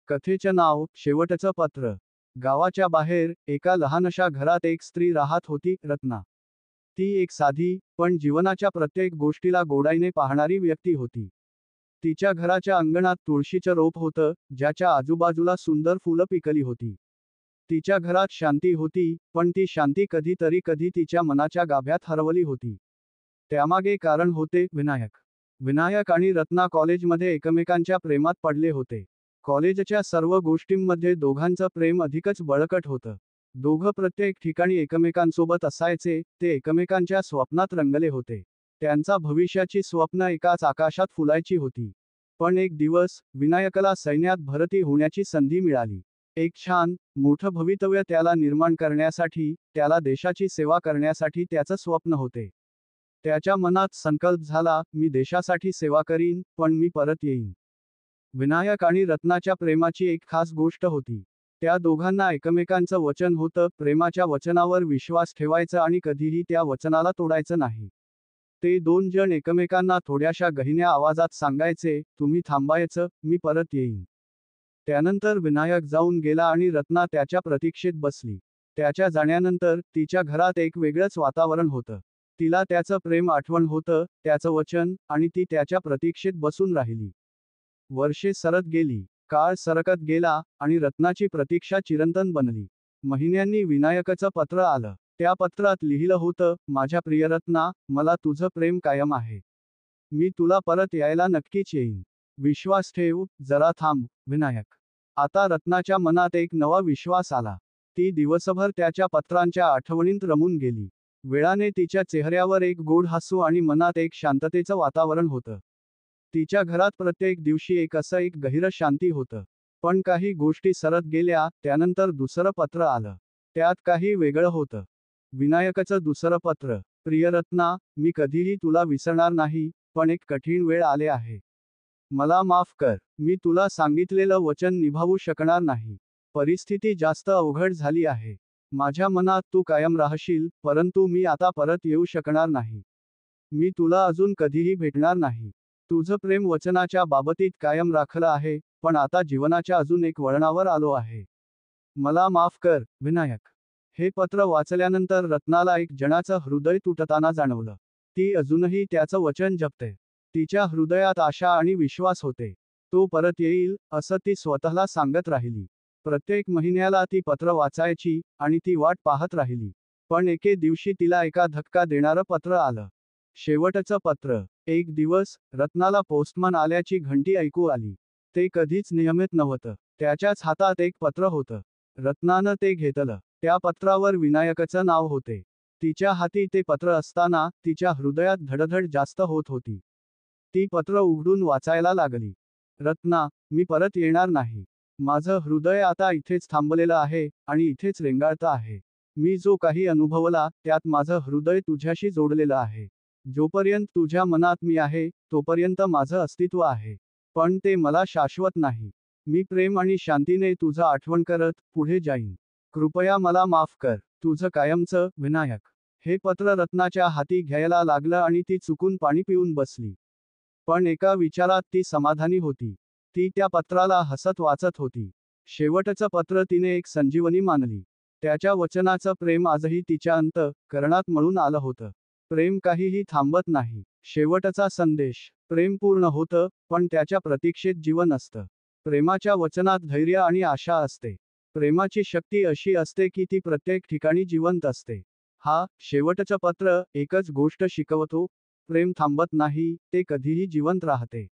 कथेचे नाव शेवटचं पत्र. गावाच्या बाहेर एका लहानशा घरात एक स्त्री राहत होती, रत्ना. ती एक साधी, पण जीवनाच्या प्रत्येक गोष्टीला गोडाईने पाहणारी व्यक्ती होती. तिच्या घराच्या अंगणात तुळशीचं रोप होतं, ज्याच्या आजूबाजूला सुंदर फुलं पिकली होती. तिच्या घरात शांती होती, पण ती शांती कधी तिच्या मनाच्या गाभ्यात हरवली होती. त्यामागे कारण होते विनायक. विनायक आणि रत्ना कॉलेजमध्ये एकमेकांच्या प्रेमात पडले होते. कॉलेजच्या सर्व गोष्टींमध्ये दोघांचं प्रेम अधिकच बळकट होतं. दोघं प्रत्येक ठिकाणी एकमेकांसोबत असायचे, ते एकमेकांच्या स्वप्नात रंगले होते. त्यांचा भविष्याची स्वप्न एकाच आकाशात फुलायची होती. पण एक दिवस विनायकला सैन्यात भरती होण्याची संधी मिळाली. एक छान, मोठं भवितव्य त्याला निर्माण करण्यासाठी, त्याला देशाची सेवा करण्यासाठी त्याचं स्वप्न होते. त्याच्या मनात संकल्प झाला, मी देशासाठी सेवा करीन, पण मी परत येईन. विनायक आणि रत्नाच्या प्रेमाची एक खास गोष्ट होती. त्या दोघांना एकमेकांचं वचन होतं, प्रेमाच्या वचनावर विश्वास ठेवायचा आणि कधीही त्या वचनाला तोडायचं नाही. ते दोन जण एकमेकांना थोड्याशा गहिन्या आवाजात सांगायचे, तुम्ही थांबायचं, मी परत येईन. त्यानंतर विनायक जाऊन गेला आणि रत्ना त्याच्या प्रतीक्षेत बसली. त्याच्या जाण्यानंतर तिच्या घरात एक वेगळंच वातावरण होतं. तिला त्याचं प्रेम आठवण होतं, त्याचं वचन, आणि ती त्याच्या प्रतीक्षेत बसून राहिली. वर्षे सरत गेली, काळ सरकत गेला, आणि रत्नाची प्रतीक्षा चिरंतन बनली. महिन्यांनी विनायकचं पत्र आलं. त्या पत्रात लिहिलं होतं, माझ्या प्रिय रत्ना, मला तुझं प्रेम कायम आहे. मी तुला परत यायला नक्कीच येईन. विश्वास ठेव, जरा थांब, विनायक. आता रत्नाच्या मनात एक नवा विश्वास आला. ती दिवसभर त्याच्या पत्रांच्या आठवणीत रमून गेली. वेळाने तिच्या चेहऱ्यावर एक गोड हसू आणि मनात एक शांततेचं वातावरण होतं. तिच्या घरात प्रत्येक दिवशी एक गहिरं शांती होतं. पण काही गोष्टी सरत गेल्या, त्यानंतर दुसरं पत्र आलं. त्यात काही वेगळं होतं. विनायकचं दुसरं पत्र. प्रिय रत्ना, मी कधीही तुला विसरणार नाही, पण एक कठीण वेळ आले आहे. मला माफ कर. मी तुला सांगितलेलं वचन निभावू शकणार नाही. परिस्थिती जास्त अवघड झाली आहे. माझ्या मनात तू कायम राहशील, परंतु मी आता परत येऊ शकणार नाही. मी तुला अजून कधीही भेटणार नाही. तुझं प्रेम वचनाच्या बाबतीत कायम राखलं आहे, पण आता जीवनाच्या अजून एक वळणावर आलो आहे. मला माफ कर, विनायक. हे पत्र वाचल्यानंतर रत्नाला एक जणाचं हृदय तुटताना जाणवलं. ती अजूनही त्याचं वचन जपते. तिच्या हृदयात आशा आणि विश्वास होते. तो परत येईल, असं ती स्वतःला सांगत राहिली. प्रत्येक महिन्याला ती पत्र वाचायची, आणि ती वाट पाहत राहिली. पण एके दिवशी तिला एका धक्का देणारं पत्र आलं. शेवटचं पत्र. एक दिवस, रत्नाला पोस्टमन आल्याची घंटी ऐकू आली. ते कधीच नियमित नव्हतं. त्याच्याच हातात एक पत्र होतं. रत्नानं ते घेतलं. त्या पत्रावर विनायकचं नाव होते. तिच्या हाती ते पत्र असताना, तिच्या हृदयात धडधड जास्त होत होती. ती पत्र उघडून वाचायला लागली. रत्ना, मी परत येणार नाही. माझं हृदय आता इथेच थांबलेलं आहे, आणि इथेच रेंगाळतं आहे. मी जो काही अनुभवला, त्यात माझं हृदय तुझ्याशी जोडलेलं आहे. जोपर्यंत तुझ्या मनात मी आहे, तोपर्यंत माझं अस्तित्व आहे. पण ते मला शाश्वत नाही. मी प्रेम आणि शांतीने तुझं आठवण करत पुढे जाईन. कृपया मला माफ कर. तुझं कायमचं, विनायक. हे पत्र रत्नाच्या हाती घ्यायला लागलं आणि ती चुकून पाणी पिऊन बसली. पण एका विचारात ती समाधानी होती. ती त्या पत्राला हसत वाचत होती. शेवटचं पत्र तिने एक संजीवनी मानली. त्याच्या वचनाचं प्रेम आजही तिच्या अंतःकरणात मळून आलं होतं. प्रेम काहीही थांबत नाही. शेवटचा संदेश. प्रेम पूर्ण होतं, पण त्याच्या प्रतीक्षेत जीवन असतं. प्रेमाच्या वचनात धैर्य आणि आशा असते. प्रेमाची शक्ती अशी असते की ती प्रत्येक ठिकाणी जिवंत असते. शेवटचं पत्र एकच गोष्ट शिकवतो, प्रेम थांबत नाही, ते कधीही जिवंत राहते.